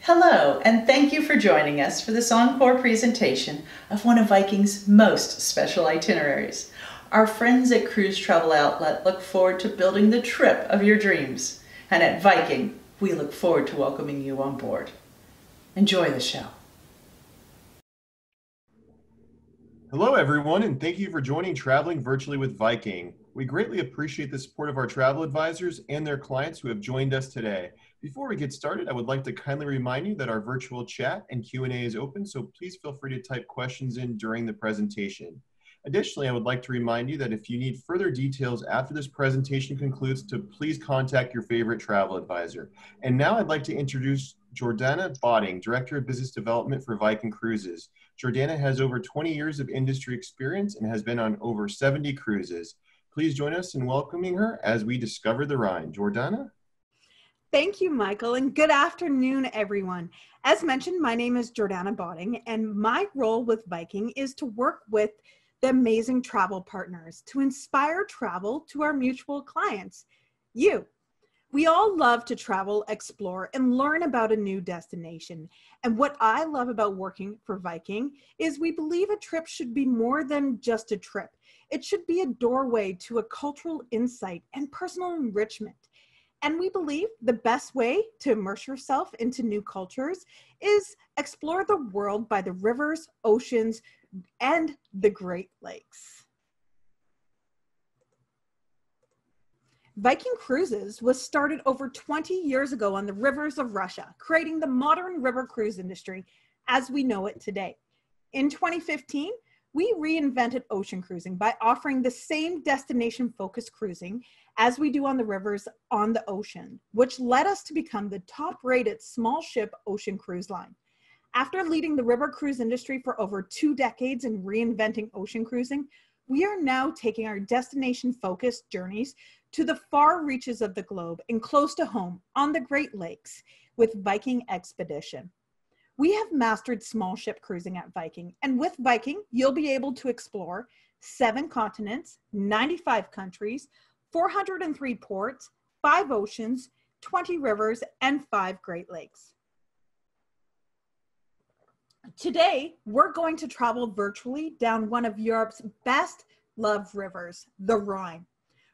Hello, and thank you for joining us for this encore presentation of one of Viking's most special itineraries. Our friends at Cruise Travel Outlet look forward to building the trip of your dreams. And at Viking, we look forward to welcoming you on board. Enjoy the show. Hello, everyone, and thank you for joining Traveling Virtually with Viking. We greatly appreciate the support of our travel advisors and their clients who have joined us today. Before we get started, I would like to kindly remind you that our virtual chat and Q&A is open, so please feel free to type questions in during the presentation. Additionally, I would like to remind you that if you need further details after this presentation concludes, to please contact your favorite travel advisor. And now I'd like to introduce Jordana Botting, Director of Business Development for Viking Cruises. Jordana has over 20 years of industry experience and has been on over 70 cruises. Please join us in welcoming her as we discover the Rhine. Jordana? Thank you, Michael, and good afternoon, everyone. As mentioned, my name is Jordana Botting, and my role with Viking is to work with the amazing travel partners to inspire travel to our mutual clients, you. We all love to travel, explore, and learn about a new destination. And what I love about working for Viking is we believe a trip should be more than just a trip. It should be a doorway to a cultural insight and personal enrichment. And we believe the best way to immerse yourself into new cultures is explore the world by the rivers, oceans, and the Great Lakes. Viking Cruises was started over 20 years ago on the rivers of Russia, creating the modern river cruise industry as we know it today. In 2015, we reinvented ocean cruising by offering the same destination-focused cruising as we do on the rivers on the ocean, which led us to become the top-rated small ship ocean cruise line. After leading the river cruise industry for over 2 decades and reinventing ocean cruising, we are now taking our destination-focused journeys to the far reaches of the globe and close to home on the Great Lakes with Viking Expedition. We have mastered small ship cruising at Viking, and with Viking, you'll be able to explore 7 continents, 95 countries, 403 ports, 5 oceans, 20 rivers, and 5 Great Lakes. Today, we're going to travel virtually down one of Europe's best loved rivers, the Rhine.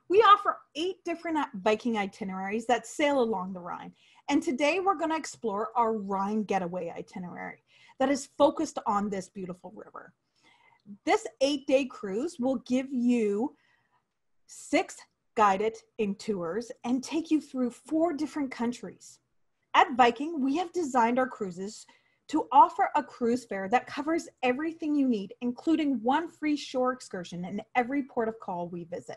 We offer 8 different Viking itineraries that sail along the Rhine. And today we're going to explore our Rhine getaway itinerary that is focused on this beautiful river. This 8-day cruise will give you 6 guided tours and take you through 4 different countries. At Viking, we have designed our cruises to offer a cruise fare that covers everything you need, including 1 free shore excursion in every port of call we visit.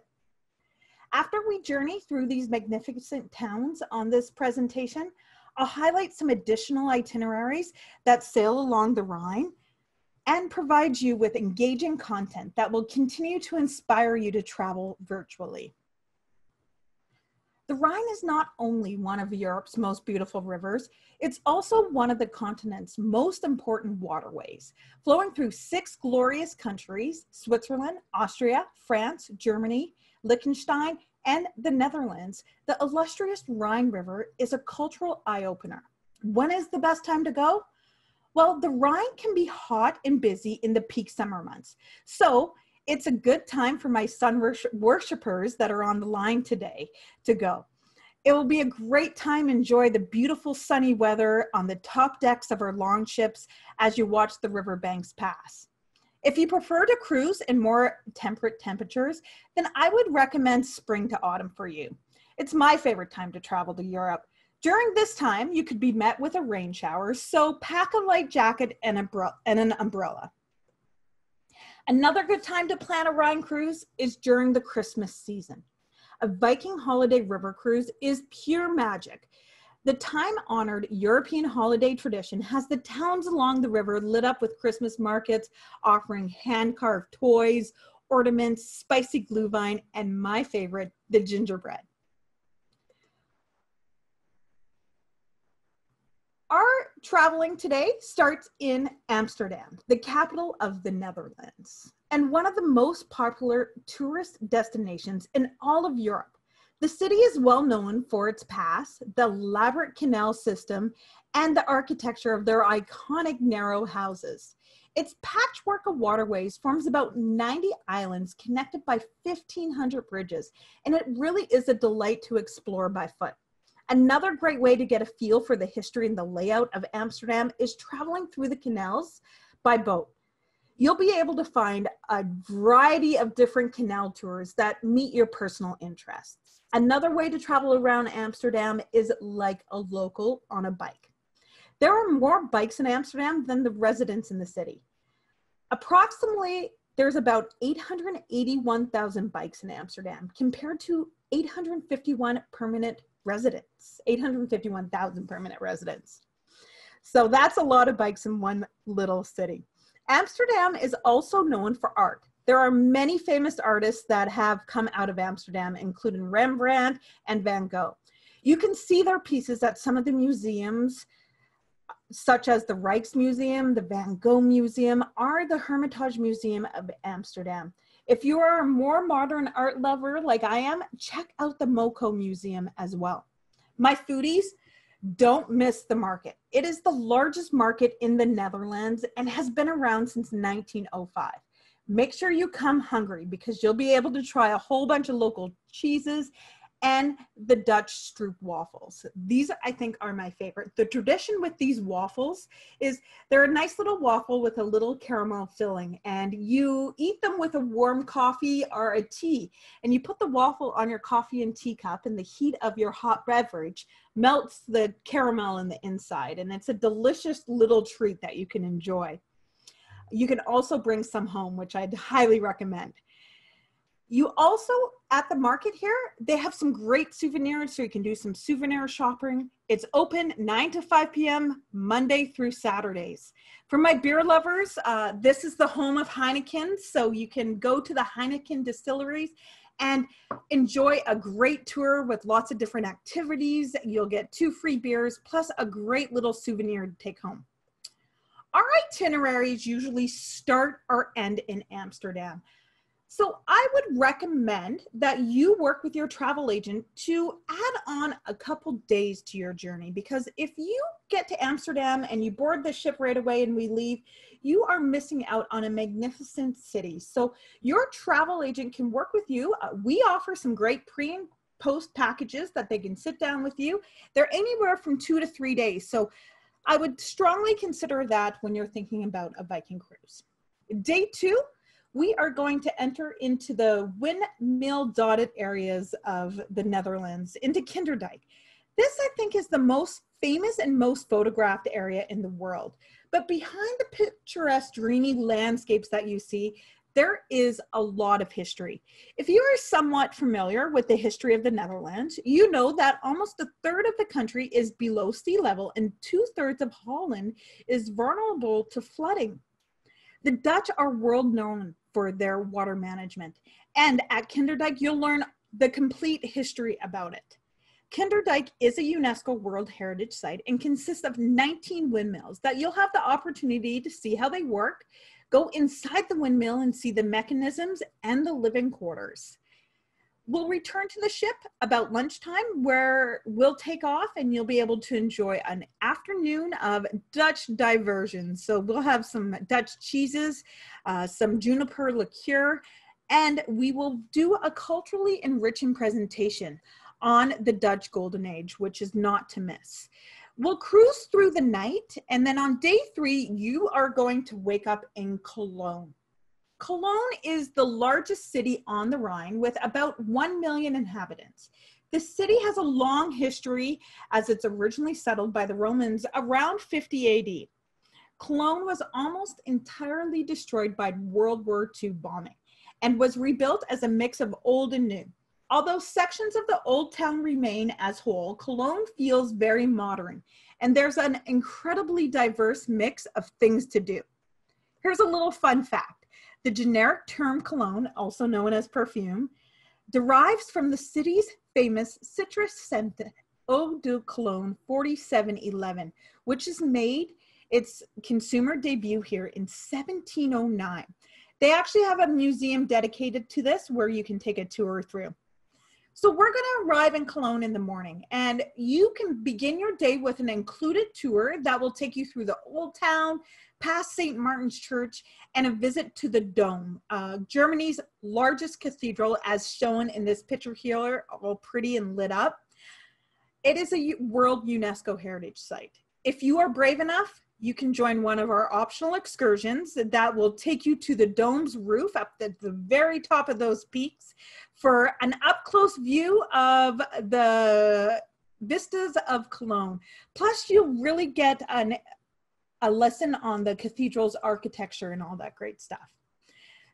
After we journey through these magnificent towns on this presentation, I'll highlight some additional itineraries that sail along the Rhine and provide you with engaging content that will continue to inspire you to travel virtually. The Rhine is not only one of Europe's most beautiful rivers, it's also one of the continent's most important waterways, flowing through 6 glorious countries: Switzerland, Austria, France, Germany, Liechtenstein, and the Netherlands. The illustrious Rhine River is a cultural eye-opener. When is the best time to go? Well, the Rhine can be hot and busy in the peak summer months. So it's a good time for my sun worshipers that are on the line today to go. It will be a great time to enjoy the beautiful sunny weather on the top decks of our longships as you watch the riverbanks pass. If you prefer to cruise in more temperate temperatures, then I would recommend spring to autumn for you. It's my favorite time to travel to Europe. During this time, you could be met with a rain shower, so pack a light jacket and an umbrella. Another good time to plan a Rhine cruise is during the Christmas season. A Viking holiday river cruise is pure magic. The time-honored European holiday tradition has the towns along the river lit up with Christmas markets offering hand-carved toys, ornaments, spicy glühwein, and my favorite, the gingerbread. Our traveling today starts in Amsterdam, the capital of the Netherlands, and one of the most popular tourist destinations in all of Europe. The city is well known for its past, the elaborate canal system, and the architecture of their iconic narrow houses. Its patchwork of waterways forms about 90 islands connected by 1,500 bridges, and it really is a delight to explore by foot. Another great way to get a feel for the history and the layout of Amsterdam is traveling through the canals by boat. You'll be able to find a variety of different canal tours that meet your personal interests. Another way to travel around Amsterdam is like a local on a bike. There are more bikes in Amsterdam than the residents in the city. Approximately, there's about 881,000 bikes in Amsterdam compared to 851,000 permanent residents. So that's a lot of bikes in one little city. Amsterdam is also known for art. There are many famous artists that have come out of Amsterdam, including Rembrandt and Van Gogh. You can see their pieces at some of the museums, such as the Rijksmuseum, the Van Gogh Museum, or the Hermitage Museum of Amsterdam. If you are a more modern art lover like I am, check out the MoCo Museum as well. My foodies, don't miss the market. It is the largest market in the Netherlands and has been around since 1905. Make sure you come hungry because you'll be able to try a whole bunch of local cheeses and the Dutch stroop waffles. These, I think, are my favorite. The tradition with these waffles is they're a nice little waffle with a little caramel filling, and you eat them with a warm coffee or a tea, and you put the waffle on your coffee and tea cup, and the heat of your hot beverage melts the caramel in the inside, and it's a delicious little treat that you can enjoy. You can also bring some home, which I'd highly recommend. You also, at the market here, they have some great souvenirs, so you can do some souvenir shopping. It's open 9 to 5 p.m. Monday through Saturdays. For my beer lovers, this is the home of Heineken, so you can go to the Heineken distilleries and enjoy a great tour with lots of different activities. You'll get 2 free beers, plus a great little souvenir to take home. Our itineraries usually start or end in Amsterdam. So I would recommend that you work with your travel agent to add on a couple days to your journey, because if you get to Amsterdam and you board the ship right away and we leave, you are missing out on a magnificent city. So your travel agent can work with you. We offer some great pre and post packages that they can sit down with you. They're anywhere from 2 to 3 days. So I would strongly consider that when you're thinking about a Viking cruise. Day 2, we are going to enter into the windmill dotted areas of the Netherlands, into Kinderdijk. This, I think, is the most famous and most photographed area in the world. But behind the picturesque, dreamy landscapes that you see, there is a lot of history. If you are somewhat familiar with the history of the Netherlands, you know that almost a third of the country is below sea level and 2/3 of Holland is vulnerable to flooding. The Dutch are world known for their water management, and at Kinderdijk, you'll learn the complete history about it. Kinderdijk is a UNESCO World Heritage Site and consists of 19 windmills that you'll have the opportunity to see how they work, go inside the windmill and see the mechanisms and the living quarters. We'll return to the ship about lunchtime, where we'll take off and you'll be able to enjoy an afternoon of Dutch diversion. So we'll have some Dutch cheeses, some juniper liqueur, and we will do a culturally enriching presentation on the Dutch Golden Age, which is not to miss. We'll cruise through the night, and then on day 3, you are going to wake up in Cologne. Cologne is the largest city on the Rhine with about 1 million inhabitants. The city has a long history as it's originally settled by the Romans around 50 AD. Cologne was almost entirely destroyed by World War II bombing and was rebuilt as a mix of old and new. Although sections of the old town remain as whole, Cologne feels very modern, and there's an incredibly diverse mix of things to do. Here's a little fun fact. The generic term cologne, also known as perfume, derives from the city's famous citrus scent Eau de Cologne 4711, which has made its consumer debut here in 1709. They actually have a museum dedicated to this where you can take a tour through. So we're going to arrive in Cologne in the morning, and you can begin your day with an included tour that will take you through the Old Town, past St. Martin's Church, and a visit to the Dome, Germany's largest cathedral, as shown in this picture here, all pretty and lit up. It is a World UNESCO Heritage Site. If you are brave enough, you can join one of our optional excursions that will take you to the dome's roof up at the very top of those peaks for an up-close view of the vistas of Cologne. Plus, you'll really get a lesson on the cathedral's architecture and all that great stuff.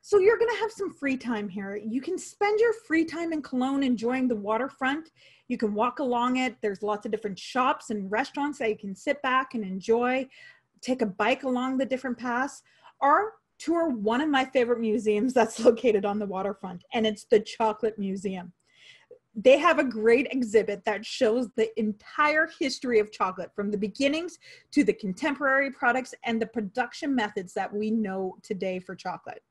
So you're going to have some free time here. You can spend your free time in Cologne enjoying the waterfront. You can walk along it. There's lots of different shops and restaurants that you can sit back and enjoy, take a bike along the different paths, or tour one of my favorite museums that's located on the waterfront, and it's the Chocolate Museum. They have a great exhibit that shows the entire history of chocolate, from the beginnings to the contemporary products and the production methods that we know today for chocolate.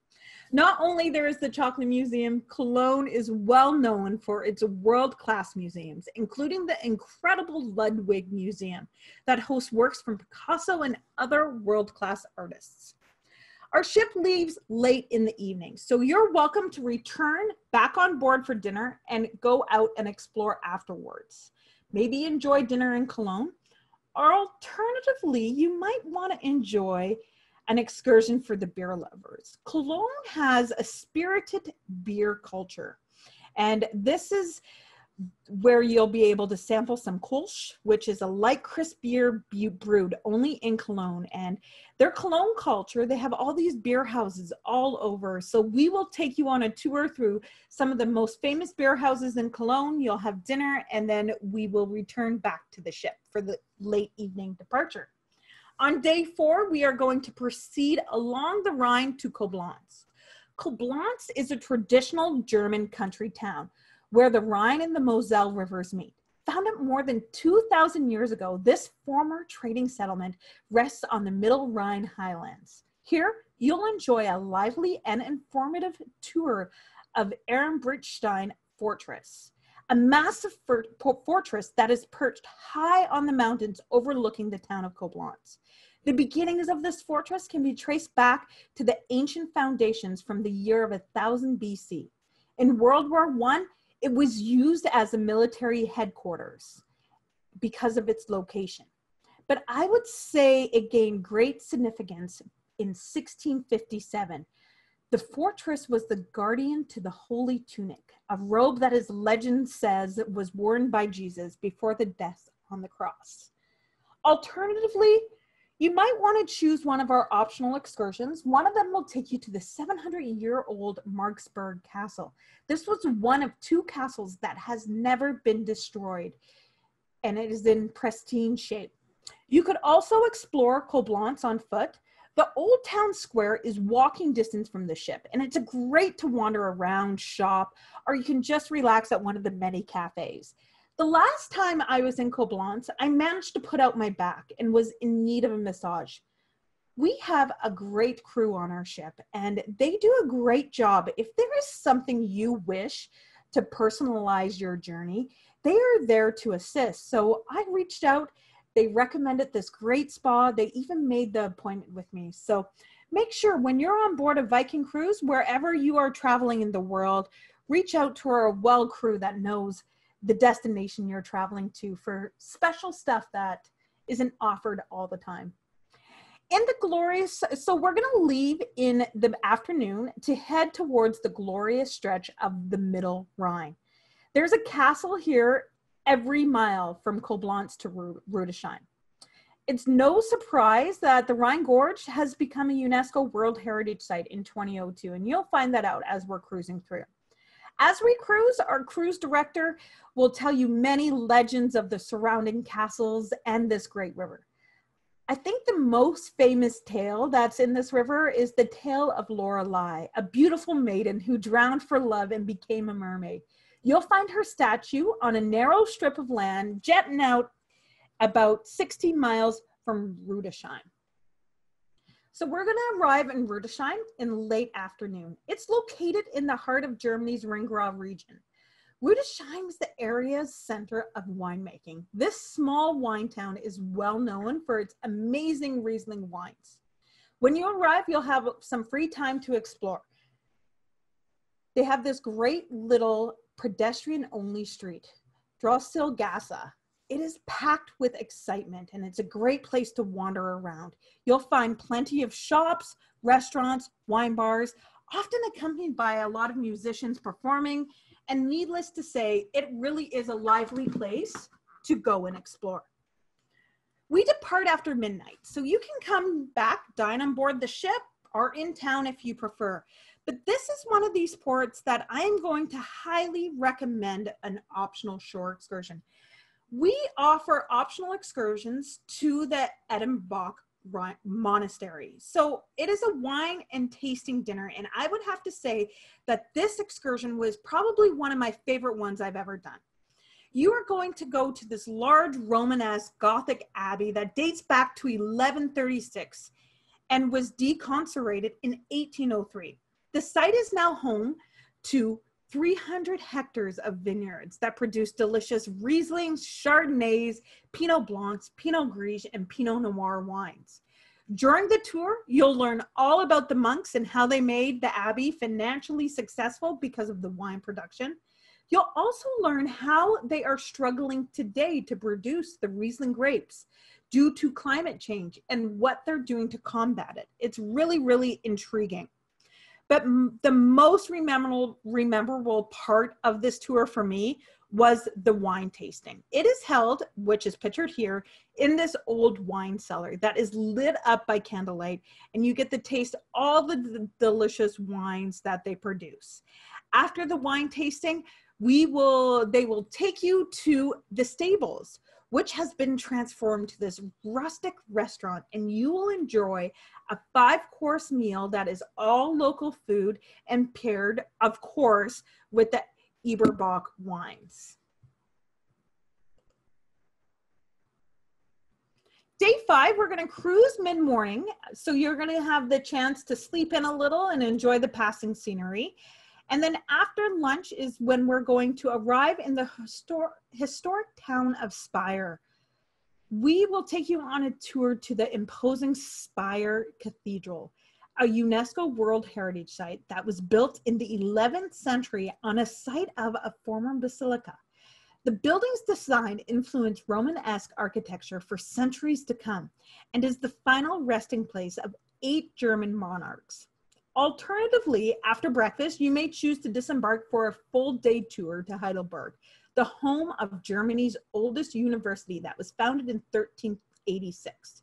Not only there is the Chocolate Museum, Cologne is well known for its world-class museums, including the incredible Ludwig Museum that hosts works from Picasso and other world-class artists. Our ship leaves late in the evening, so you're welcome to return back on board for dinner and go out and explore afterwards. Maybe enjoy dinner in Cologne, or alternatively, you might want to enjoy an excursion for the beer lovers. Cologne has a spirited beer culture, and this is where you'll be able to sample some Kolsch, which is a light, crisp beer brewed only in Cologne. And their Cologne culture, they have all these beer houses all over. So we will take you on a tour through some of the most famous beer houses in Cologne. You'll have dinner, and then we will return back to the ship for the late evening departure. On day 4, we are going to proceed along the Rhine to Koblenz. Koblenz is a traditional German country town where the Rhine and the Moselle rivers meet. Founded more than 2,000 years ago, this former trading settlement rests on the Middle Rhine highlands. Here, you'll enjoy a lively and informative tour of Ehrenbreitstein Fortress, a massive fortress that is perched high on the mountains overlooking the town of Koblenz. The beginnings of this fortress can be traced back to the ancient foundations from the year of 1000 BC. In World War I, it was used as a military headquarters because of its location. But I would say it gained great significance in 1657. The fortress was the guardian to the Holy Tunic, a robe that, as legend says, was worn by Jesus before the death on the cross. Alternatively, you might want to choose one of our optional excursions. One of them will take you to the 700-year-old Marksburg Castle. This was one of 2 castles that has never been destroyed, and it is in pristine shape. You could also explore Koblenz on foot. The Old Town Square is walking distance from the ship, and it's great to wander around, shop, or you can just relax at one of the many cafes. The last time I was in Koblenz, I managed to put out my back and was in need of a massage. We have a great crew on our ship, and they do a great job. If there is something you wish to personalize your journey, they are there to assist. So I reached out. They recommended this great spa. They even made the appointment with me. So make sure when you're on board a Viking cruise, wherever you are traveling in the world, reach out to our well crew that knows the destination you're traveling to for special stuff that isn't offered all the time. So we're going to leave in the afternoon to head towards the glorious stretch of the Middle Rhine. There's a castle here every mile from Koblenz to Rudesheim. It's no surprise that the Rhine Gorge has become a UNESCO World Heritage Site in 2002, and you'll find that out as we're cruising through. As we cruise, our cruise director will tell you many legends of the surrounding castles and this great river. I think the most famous tale that's in this river is the tale of Lorelei, a beautiful maiden who drowned for love and became a mermaid. You'll find her statue on a narrow strip of land jetting out about 60 miles from Rudesheim. So we're going to arrive in Rudesheim in late afternoon. It's located in the heart of Germany's Rheingau region. Rudesheim is the area's center of winemaking. This small wine town is well known for its amazing Riesling wines. When you arrive, you'll have some free time to explore. They have this great little pedestrian-only street, Drosselgasse. It is packed with excitement, and it's a great place to wander around. You'll find plenty of shops, restaurants, wine bars, often accompanied by a lot of musicians performing. And needless to say, it really is a lively place to go and explore. We depart after midnight, so you can come back, dine on board the ship, or in town if you prefer. But this is one of these ports that I'm going to highly recommend an optional shore excursion. We offer optional excursions to the Edenbach Monastery. So it is a wine and tasting dinner, and I would have to say that this excursion was probably one of my favorite ones I've ever done. You are going to go to this large Romanesque Gothic abbey that dates back to 1136 and was deconsecrated in 1803. The site is now home to 300 hectares of vineyards that produce delicious Rieslings, Chardonnays, Pinot Blancs, Pinot Gris, and Pinot Noir wines. During the tour, you'll learn all about the monks and how they made the abbey financially successful because of the wine production. You'll also learn how they are struggling today to produce the Riesling grapes due to climate change and what they're doing to combat it. It's really, really intriguing. But the most memorable part of this tour for me was the wine tasting. It is held, which is pictured here, in this old wine cellar that is lit up by candlelight, and you get to taste all the delicious wines that they produce. After the wine tasting, they will take you to the stables, which has been transformed to this rustic restaurant, and you will enjoy a 5-course meal that is all local food and paired, of course, with the Eberbach wines. Day 5, we're going to cruise mid-morning, so you're going to have the chance to sleep in a little and enjoy the passing scenery. And then after lunch is when we're going to arrive in the historic town of Speyer. We will take you on a tour to the imposing Speyer Cathedral, a UNESCO World Heritage Site that was built in the 11th century on a site of a former basilica. The building's design influenced Romanesque architecture for centuries to come and is the final resting place of 8 German monarchs. Alternatively, after breakfast, you may choose to disembark for a full day tour to Heidelberg, the home of Germany's oldest university that was founded in 1386.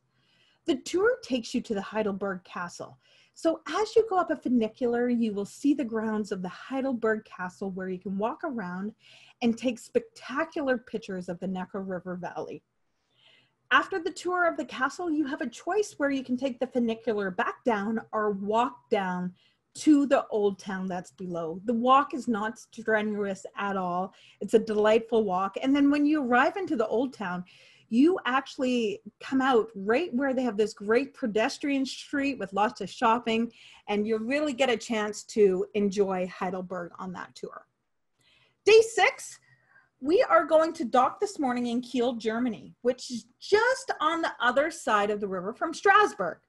The tour takes you to the Heidelberg Castle. So as you go up a funicular, you will see the grounds of the Heidelberg Castle, where you can walk around and take spectacular pictures of the Neckar River Valley. After the tour of the castle, you have a choice where you can take the funicular back down or walk down to the old town that's below. The walk is not strenuous at all. It's a delightful walk. And then when you arrive into the old town, you actually come out right where they have this great pedestrian street with lots of shopping, and you really get a chance to enjoy Heidelberg on that tour. Day 6, we are going to dock this morning in Kiel, Germany, which is just on the other side of the river from Strasbourg,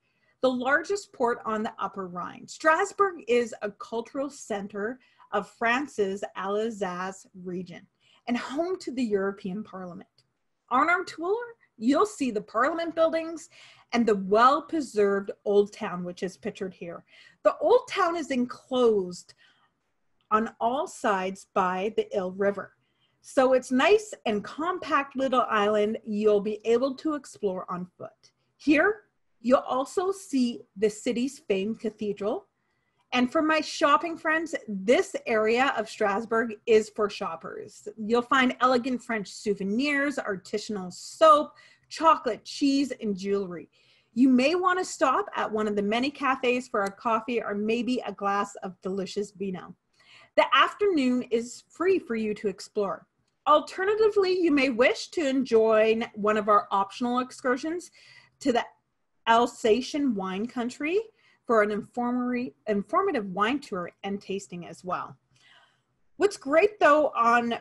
the largest port on the Upper Rhine. Strasbourg is a cultural center of France's Alsace region and home to the European Parliament. On our tour, you'll see the Parliament buildings and the well-preserved Old Town, which is pictured here. The Old Town is enclosed on all sides by the Ill River. So it's nice and compact little island you'll be able to explore on foot. Here, you'll also see the city's famed cathedral. And for my shopping friends, this area of Strasbourg is for shoppers. You'll find elegant French souvenirs, artisanal soap, chocolate, cheese, and jewelry. You may want to stop at one of the many cafes for a coffee or maybe a glass of delicious vino. The afternoon is free for you to explore. Alternatively, you may wish to join one of our optional excursions to the Alsatian wine country for an informative wine tour and tasting as well. What's great though,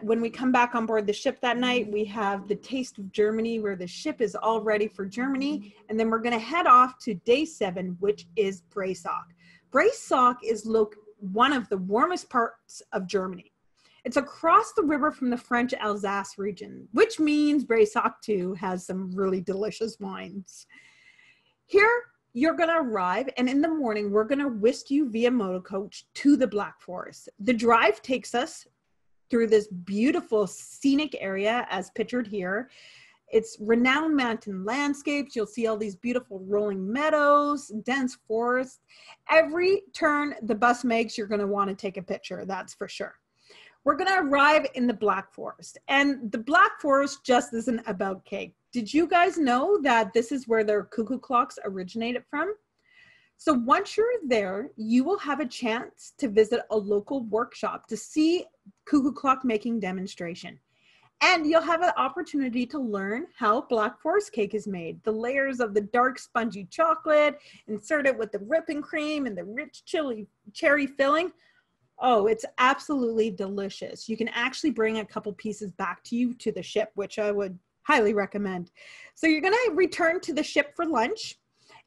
when we come back on board the ship that night, we have the taste of Germany, where the ship is all ready for Germany. And then we're going to head off to day 7, which is Breisach. Breisach is one of the warmest parts of Germany. It's across the river from the French Alsace region, which means Breisach too has some really delicious wines. Here, you're going to arrive, and in the morning, we're going to whisk you via motor coach to the Black Forest. The drive takes us through this beautiful scenic area, as pictured here. It's renowned mountain landscapes. You'll see all these beautiful rolling meadows, dense forest. Every turn the bus makes, you're going to want to take a picture, that's for sure. We're going to arrive in the Black Forest, and the Black Forest just isn't about cake. Did you guys know that this is where their cuckoo clocks originated from? So once you're there, you will have a chance to visit a local workshop to see cuckoo clock making demonstration. And you'll have an opportunity to learn how Black Forest cake is made. The layers of the dark spongy chocolate, inserted with the whipping cream and the rich cherry filling. Oh, it's absolutely delicious. You can actually bring a couple pieces back to you to the ship, which I would highly recommend. So you're going to return to the ship for lunch,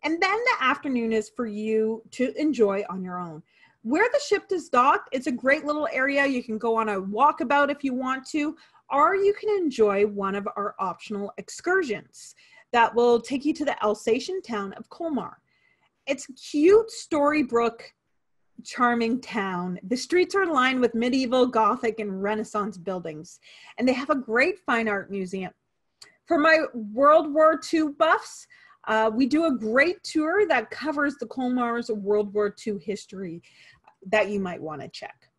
and then the afternoon is for you to enjoy on your own. Where the ship is docked, it's a great little area. You can go on a walkabout if you want to, or you can enjoy one of our optional excursions that will take you to the Alsatian town of Colmar. It's a cute Storybrooke, charming town. The streets are lined with medieval, Gothic, and Renaissance buildings, and they have a great fine art museum. For my World War II buffs, we do a great tour that covers the Colmar's World War II history that you might want to check.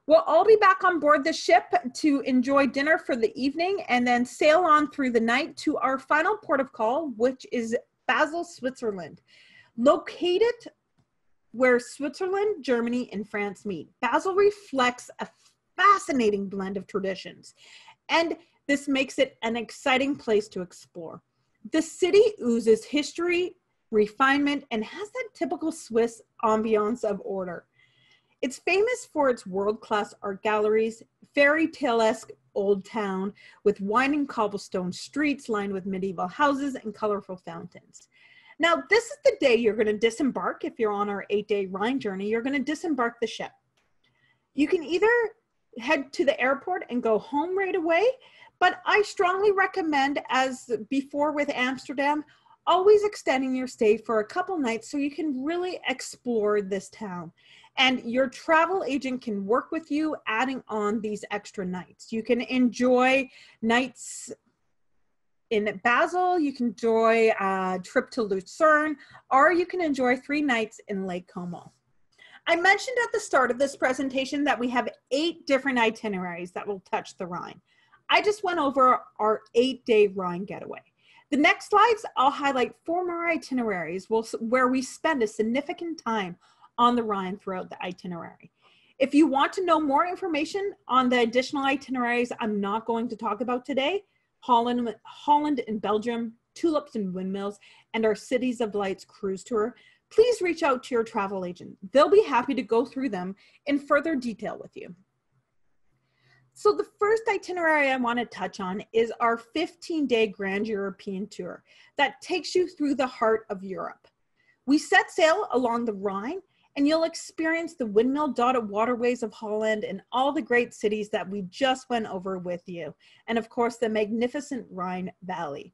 We'll all be back on board the ship to enjoy dinner for the evening and then sail on through the night to our final port of call, which is Basel, Switzerland. Located where Switzerland, Germany, and France meet, Basel reflects a fascinating blend of traditions, and this makes it an exciting place to explore. The city oozes history, refinement, and has that typical Swiss ambiance of order. It's famous for its world-class art galleries, fairy tale-esque old town with winding cobblestone streets lined with medieval houses and colorful fountains. Now, this is the day you're going to disembark. If you're on our 8-day Rhine journey, you're going to disembark the ship. You can either head to the airport and go home right away, but I strongly recommend, as before with Amsterdam, always extending your stay for a couple nights so you can really explore this town. And your travel agent can work with you adding on these extra nights. You can enjoy nights in Basel, you can enjoy a trip to Lucerne, or you can enjoy 3 nights in Lake Como. I mentioned at the start of this presentation that we have 8 different itineraries that will touch the Rhine. I just went over our 8-day Rhine getaway. The next slides, I'll highlight 4 more itineraries where we spend a significant time on the Rhine throughout the itinerary. If you want to know more information on the additional itineraries I'm not going to talk about today, Holland and Belgium, tulips and windmills, and our Cities of Lights cruise tour, please reach out to your travel agent. They'll be happy to go through them in further detail with you. So the first itinerary I want to touch on is our 15-day Grand European tour that takes you through the heart of Europe. We set sail along the Rhine, and you'll experience the windmill-dotted waterways of Holland and all the great cities that we just went over with you, and of course the magnificent Rhine Valley.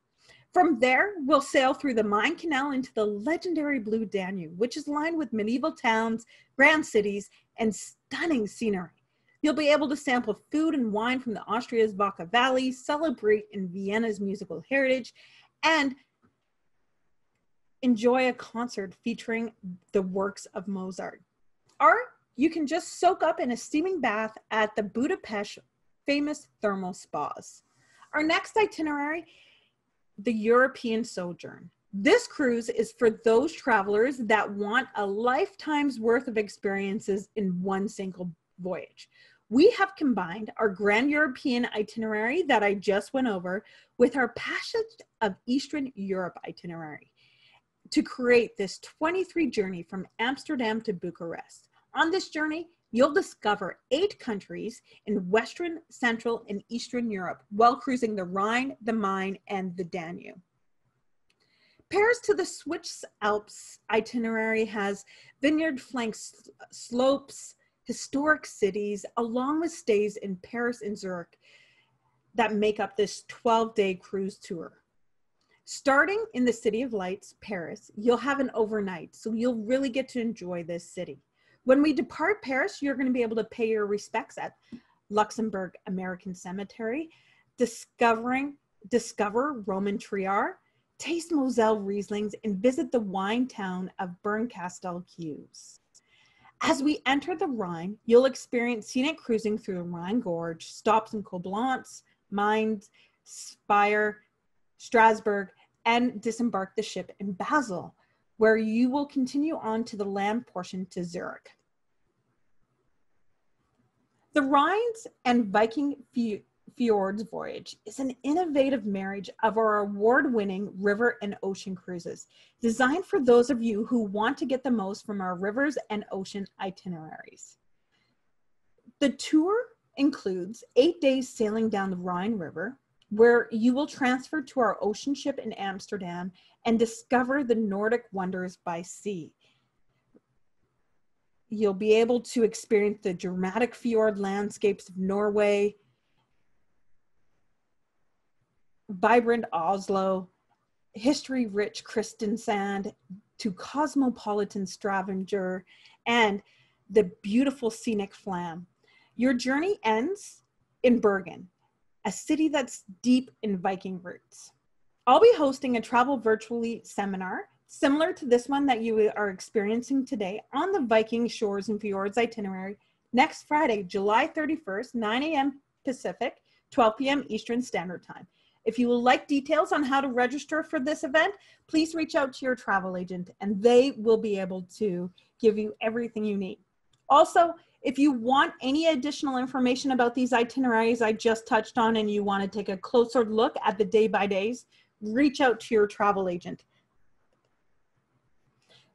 From there, we'll sail through the Main Canal into the legendary Blue Danube, which is lined with medieval towns, grand cities, and stunning scenery. You'll be able to sample food and wine from the Austria's Baca Valley, celebrate in Vienna's musical heritage, and enjoy a concert featuring the works of Mozart. Or you can just soak up in a steaming bath at the Budapest famous thermal spas. Our next itinerary, the European Sojourn. This cruise is for those travelers that want a lifetime's worth of experiences in one single voyage. We have combined our Grand European itinerary that I just went over with our Passage of Eastern Europe itinerary to create this 23 journey from Amsterdam to Bucharest. On this journey, You'll discover 8 countries in Western, Central, and Eastern Europe while cruising the Rhine, the Main, and the Danube. Paris to the Swiss Alps itinerary has vineyard-flanked slopes, historic cities, along with stays in Paris and Zurich that make up this 12-day cruise tour. Starting in the City of Lights, Paris, you'll have an overnight, so you'll really get to enjoy this city. When we depart Paris, you're going to be able to pay your respects at Luxembourg American Cemetery, discover Roman Trier, taste Moselle Rieslings, and visit the wine town of Bernkastel-Kues. As we enter the Rhine, you'll experience scenic cruising through the Rhine Gorge, stops in Koblenz, Mainz, Speyer, Strasbourg, and disembark the ship in Basel, where you will continue on to the land portion to Zurich. The Rhines and Viking Fjords voyage is an innovative marriage of our award-winning river and ocean cruises, designed for those of you who want to get the most from our rivers and ocean itineraries. The tour includes 8 days sailing down the Rhine River, where you will transfer to our ocean ship in Amsterdam and discover the Nordic wonders by sea. You'll be able to experience the dramatic fjord landscapes of Norway, vibrant Oslo, history-rich Kristiansand, to cosmopolitan Stavanger, and the beautiful scenic Flam. Your journey ends in Bergen, a city that's deep in Viking roots. I'll be hosting a travel virtually seminar similar to this one that you are experiencing today on the Viking Shores and Fjords itinerary next Friday, July 31st, 9 a.m. Pacific, 12 p.m. Eastern Standard Time. If you would like details on how to register for this event, please reach out to your travel agent and they will be able to give you everything you need. Also, if you want any additional information about these itineraries I just touched on and you want to take a closer look at the day-by-days, reach out to your travel agent.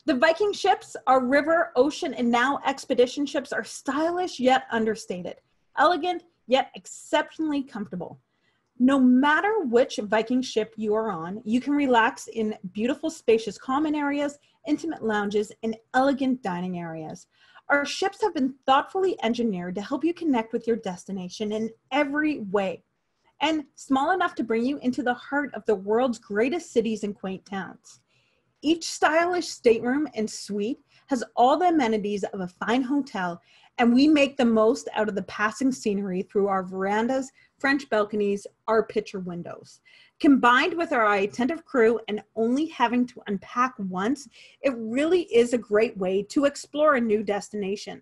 The Viking ships, our river, ocean, and now expedition ships, are stylish yet understated, elegant yet exceptionally comfortable. No matter which Viking ship you are on, you can relax in beautiful, spacious common areas, intimate lounges, and elegant dining areas. Our ships have been thoughtfully engineered to help you connect with your destination in every way, and small enough to bring you into the heart of the world's greatest cities and quaint towns. Each stylish stateroom and suite has all the amenities of a fine hotel, and we make the most out of the passing scenery through our verandas, French balconies, our picture windows. Combined with our attentive crew and only having to unpack once, it really is a great way to explore a new destination.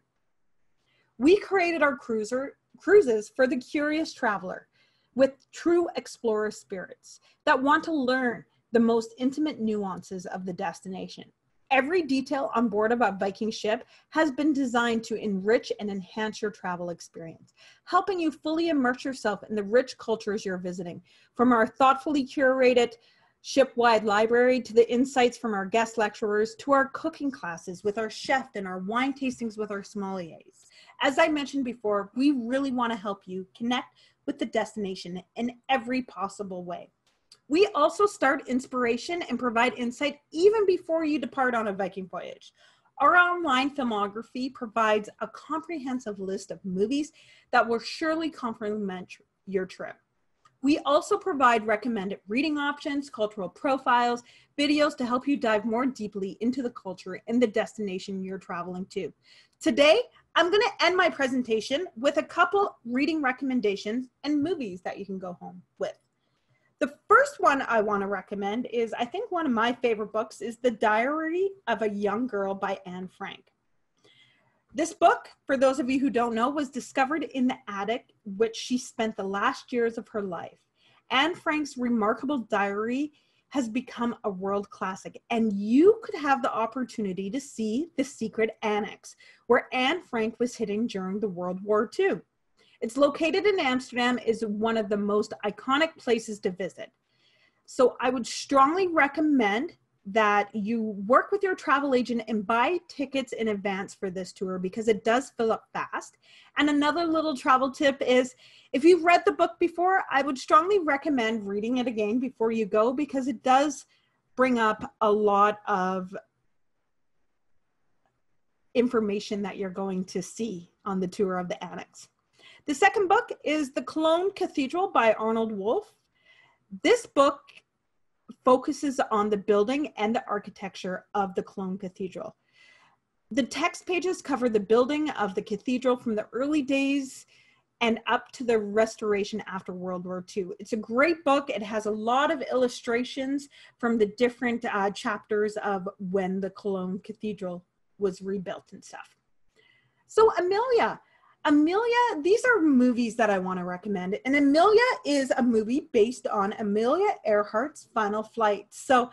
We created our cruises for the curious traveler with true explorer spirits that want to learn the most intimate nuances of the destination. Every detail on board of a Viking ship has been designed to enrich and enhance your travel experience, helping you fully immerse yourself in the rich cultures you're visiting. From our thoughtfully curated ship-wide library to the insights from our guest lecturers to our cooking classes with our chef and our wine tastings with our sommeliers. As I mentioned before, we really want to help you connect with the destination in every possible way. We also start inspiration and provide insight even before you depart on a Viking voyage. Our online filmography provides a comprehensive list of movies that will surely complement your trip. We also provide recommended reading options, cultural profiles, videos to help you dive more deeply into the culture and the destination you're traveling to. Today, I'm going to end my presentation with a couple reading recommendations and movies that you can go home with. The first one I want to recommend is, I think one of my favorite books is The Diary of a Young Girl by Anne Frank. This book, for those of you who don't know, was discovered in the attic which she spent the last years of her life. Anne Frank's remarkable diary has become a world classic, and you could have the opportunity to see the secret annex where Anne Frank was hidden during the World War II. It's located in Amsterdam, is one of the most iconic places to visit. So I would strongly recommend that you work with your travel agent and buy tickets in advance for this tour because it does fill up fast. And another little travel tip is if you've read the book before, I would strongly recommend reading it again before you go because it does bring up a lot of information that you're going to see on the tour of the annex. The second book is The Cologne Cathedral by Arnold Wolff. This book focuses on the building and the architecture of the Cologne Cathedral. The text pages cover the building of the cathedral from the early days and up to the restoration after World War II. It's a great book. It has a lot of illustrations from the different chapters of when the Cologne Cathedral was rebuilt and stuff. So Amelia, these are movies that I want to recommend. And Amelia is a movie based on Amelia Earhart's Final Flight. So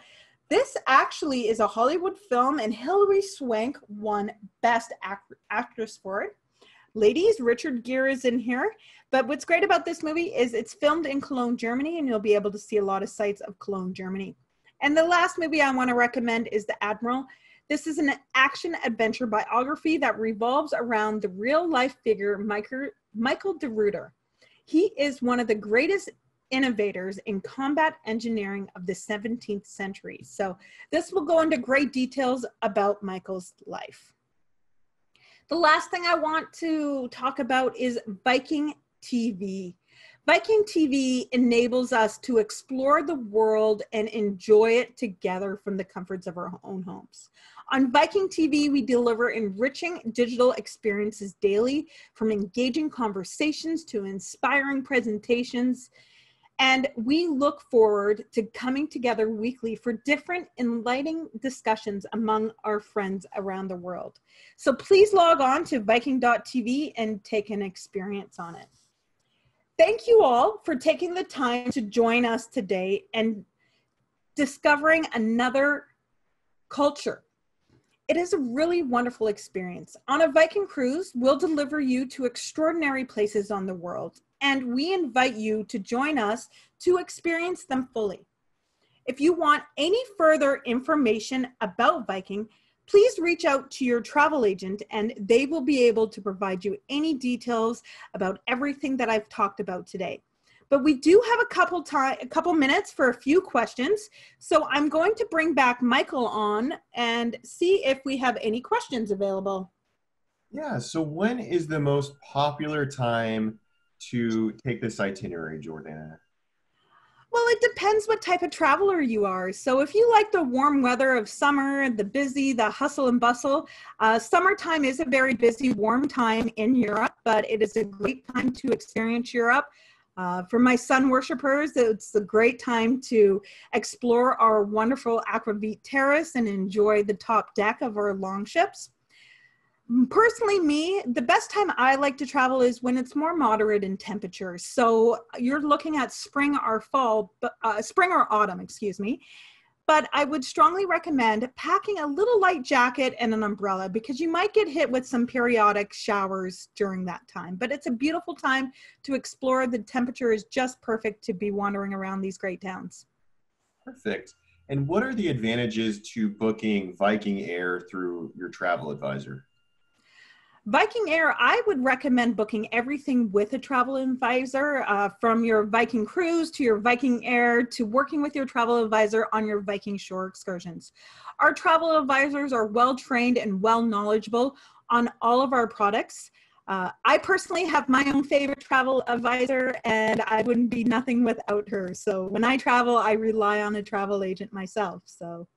this actually is a Hollywood film and Hilary Swank won Best Actress for it. Ladies, Richard Gere is in here. But what's great about this movie is it's filmed in Cologne, Germany, and you'll be able to see a lot of sights of Cologne, Germany. And the last movie I want to recommend is The Admiral. This is an action-adventure biography that revolves around the real-life figure Michael de Ruyter. He is one of the greatest innovators in combat engineering of the 17th century. So this will go into great details about Michael's life. The last thing I want to talk about is Viking TV. Viking TV enables us to explore the world and enjoy it together from the comforts of our own homes. On Viking TV, we deliver enriching digital experiences daily, from engaging conversations to inspiring presentations. And we look forward to coming together weekly for different enlightening discussions among our friends around the world. So please log on to Viking.tv and take an experience on it. Thank you all for taking the time to join us today and discovering another culture. It is a really wonderful experience. On a Viking cruise, we'll deliver you to extraordinary places on the world, and we invite you to join us to experience them fully. If you want any further information about Viking, please reach out to your travel agent and they will be able to provide you any details about everything that I've talked about today. But we do have a couple minutes for a few questions. So I'm going to bring back Michael on and see if we have any questions available. Yeah, so when is the most popular time to take this itinerary, Jordana? Well, it depends what type of traveler you are. So if you like the warm weather of summer, the busy, the hustle and bustle, summertime is a very busy, warm time in Europe, but it is a great time to experience Europe. For my sun worshipers, it's a great time to explore our wonderful Aquavit Terrace and enjoy the top deck of our longships. Personally, the best time I like to travel is when it's more moderate in temperature. So you're looking at spring or autumn, excuse me. But I would strongly recommend packing a little light jacket and an umbrella because you might get hit with some periodic showers during that time. But it's a beautiful time to explore. The temperature is just perfect to be wandering around these great towns. Perfect. And what are the advantages to booking Viking Air through your travel advisor? Viking Air, I would recommend booking everything with a travel advisor, from your Viking cruise to your Viking Air to working with your travel advisor on your Viking shore excursions. Our travel advisors are well trained and well knowledgeable on all of our products. I personally have my own favorite travel advisor and I wouldn't be nothing without her. So when I travel, I rely on a travel agent myself. So.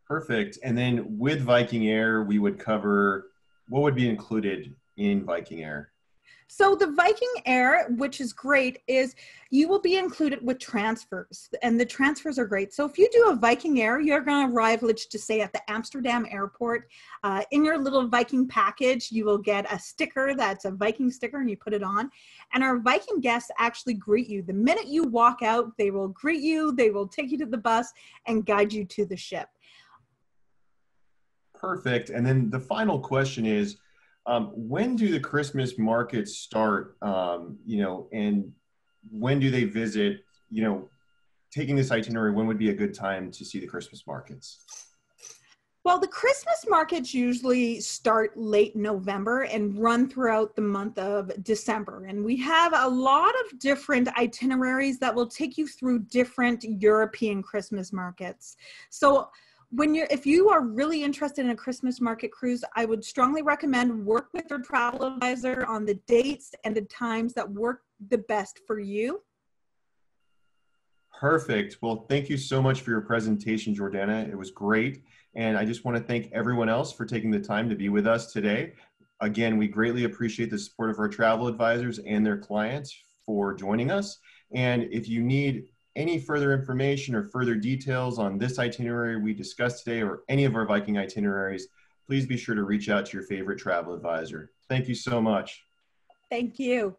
Perfect. And then with Viking Air, we would cover what would be included in Viking Air? So the Viking Air, which is great, is you will be included with transfers, and the transfers are great. So if you do a Viking Air, you're going to arrive, let's just say, at the Amsterdam airport. In your little Viking package, you will get a sticker that's a Viking sticker, and you put it on. And our Viking guests actually greet you. The minute you walk out, they will greet you, they will take you to the bus, and guide you to the ship. Perfect. And then the final question is, when do the Christmas markets start, and when do they visit, taking this itinerary, when would be a good time to see the Christmas markets? Well, the Christmas markets usually start late November and run throughout the month of December. And we have a lot of different itineraries that will take you through different European Christmas markets. So if you are really interested in a Christmas market cruise, I would strongly recommend work with your travel advisor on the dates and the times that work the best for you. Perfect. Well, thank you so much for your presentation, Jordana. It was great. And I just want to thank everyone else for taking the time to be with us today. Again, we greatly appreciate the support of our travel advisors and their clients for joining us. And if you need any further information or further details on this itinerary we discussed today or any of our Viking itineraries, please be sure to reach out to your favorite travel advisor. Thank you so much. Thank you.